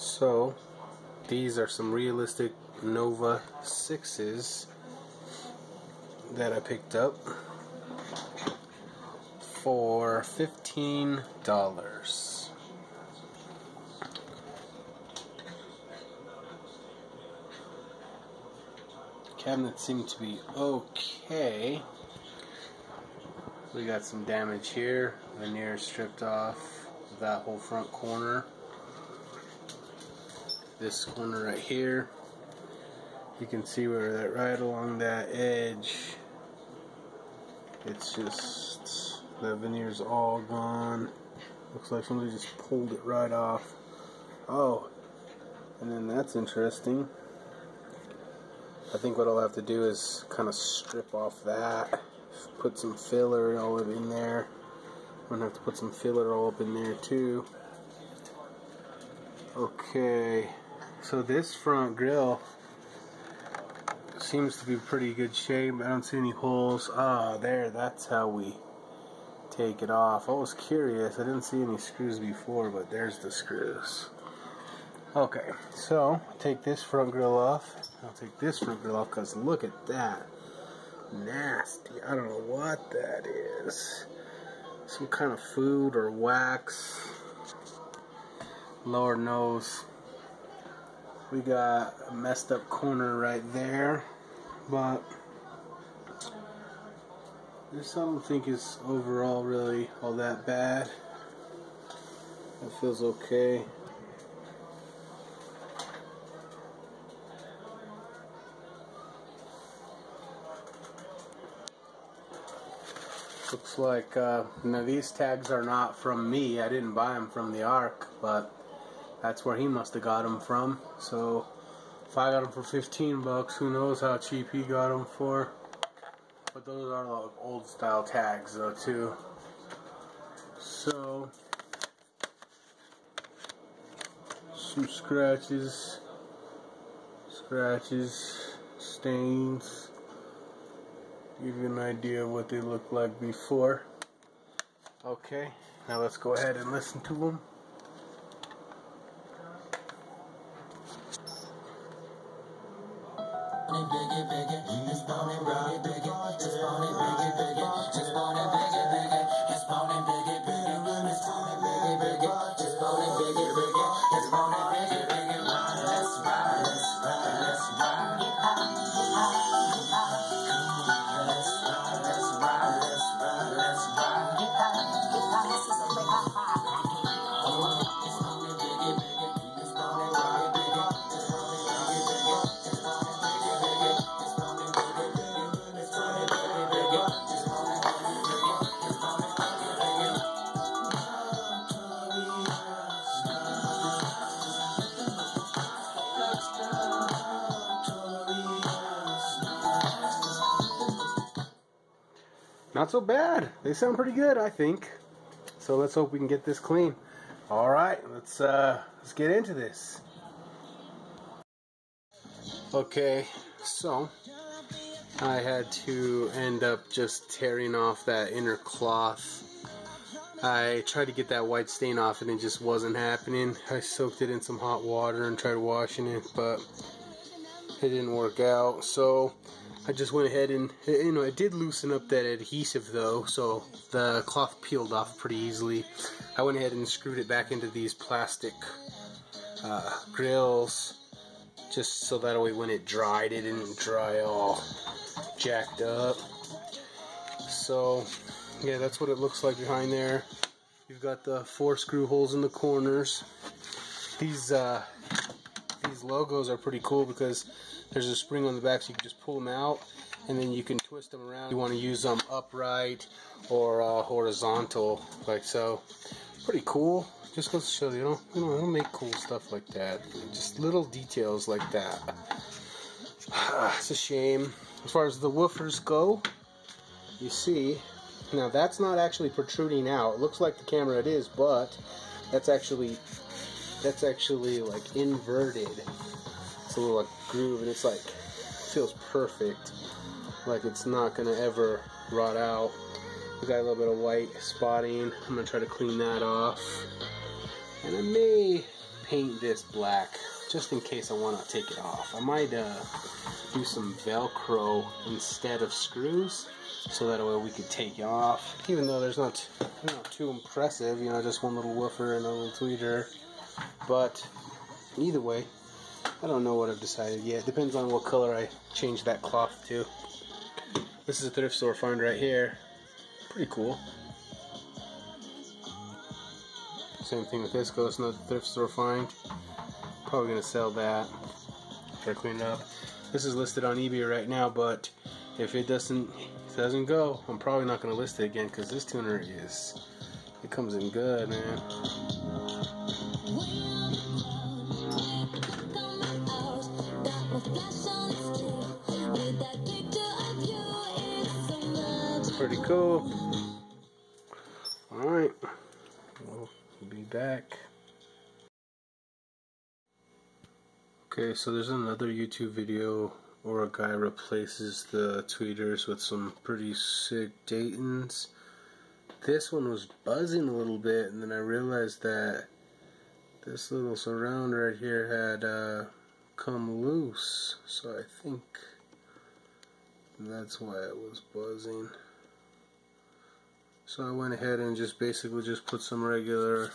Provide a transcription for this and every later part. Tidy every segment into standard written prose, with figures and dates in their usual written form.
So these are some realistic Nova 6s that I picked up for $15. Cabinets seem to be okay. We got some damage here. Veneer stripped off that whole front corner. This corner right here. You can see where that right along that edge. It's just the veneer's all gone. Looks like somebody just pulled it right off. Oh, and then that's interesting. I think what I'll have to do is kind of strip off that, put some filler all up in there. I'm gonna have to put some filler all up in there too. Okay, so this front grill seems to be pretty good shape. I don't see any holes. Ah, there, that's how we take it off. I was curious, I didn't see any screws before, but there's the screws. Okay, so take this front grill off. I'll take this front grill off because look at that. Nasty. I don't know what that is. Some kind of food or wax. Lord knows. We got a messed up corner right there. But this I don't think is overall really all that bad. It feels okay. Looks like, now these tags are not from me. I didn't buy them from the Ark, but that's where he must have got them from. So if I got them for 15 bucks, who knows how cheap he got them for. But those are like old style tags though too. So some scratches, stains. Give you an idea of what they looked like before. Okay, now let's go ahead and listen to them. Not so bad. They sound pretty good, I think. So let's hope we can get this clean. All right, let's get into this. Okay, so I had to end up just tearing off that inner cloth. I tried to get that white stain off and it just wasn't happening. I soaked it in some hot water and tried washing it, but it didn't work out. So I just went ahead and, you know, it did loosen up that adhesive though, so the cloth peeled off pretty easily. I went ahead and screwed it back into these plastic grills, just so that way when it dried, it didn't dry all jacked up. So yeah, that's what it looks like behind there. You've got the 4 screw holes in the corners. These logos are pretty cool because there's a spring on the back, so you can just pull them out and then you can twist them around. You want to use them upright or horizontal, like so. Pretty cool. Just goes to show you, you don't make cool stuff like that. Just little details like that. It's a shame. As far as the woofers go, you see, now that's not actually protruding out. It looks like the camera it is, but that's actually like inverted. It's a little like groove, and it's like feels perfect. Like it's not gonna ever rot out. We got a little bit of white spotting. I'm gonna try to clean that off, and I may paint this black just in case I want to take it off. I might do some Velcro instead of screws, so that way we could take it off. Even though there's not too impressive, you know, just one little woofer and a little tweeter. But either way, I don't know what I've decided yet. Depends on what color I change that cloth to. This is a thrift store find right here. Pretty cool. Same thing with this. Goes another thrift store find. Probably gonna sell that. Gotta clean it up. This is listed on eBay right now, but if it doesn't go, I'm probably not gonna list it again because this tuner it comes in good, man. Pretty cool. Alright, we'll be back. Okay, so there's another YouTube video where a guy replaces the tweeters with some pretty sick Daytons. This one was buzzing a little bit, and then I realized that this little surround right here had come loose, so I think that's why it was buzzing. So I went ahead and basically put some regular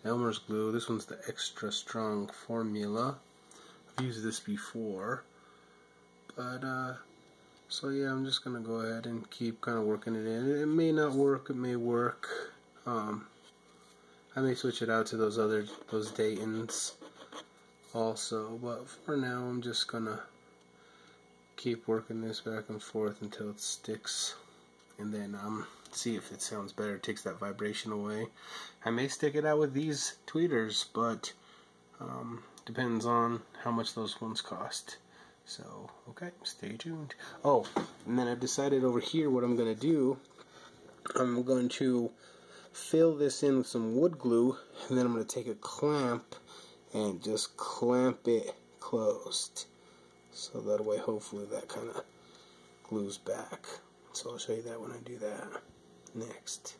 Elmer's glue. This one's the extra strong formula. I've used this before, but so yeah, I'm just gonna go ahead and keep kind of working it in. It may not work, it may work. I may switch it out to those Daytons also, but for now I'm just gonna keep working this back and forth until it sticks, and then see if it sounds better. It takes that vibration away. I may stick it out with these tweeters, but depends on how much those ones cost. So okay, stay tuned. Oh, and then I've decided over here what I'm gonna do. I'm going to fill this in with some wood glue, and then I'm going to take a clamp and just clamp it closed, so that way hopefully that kind of glues back. So I'll show you that when I do that next.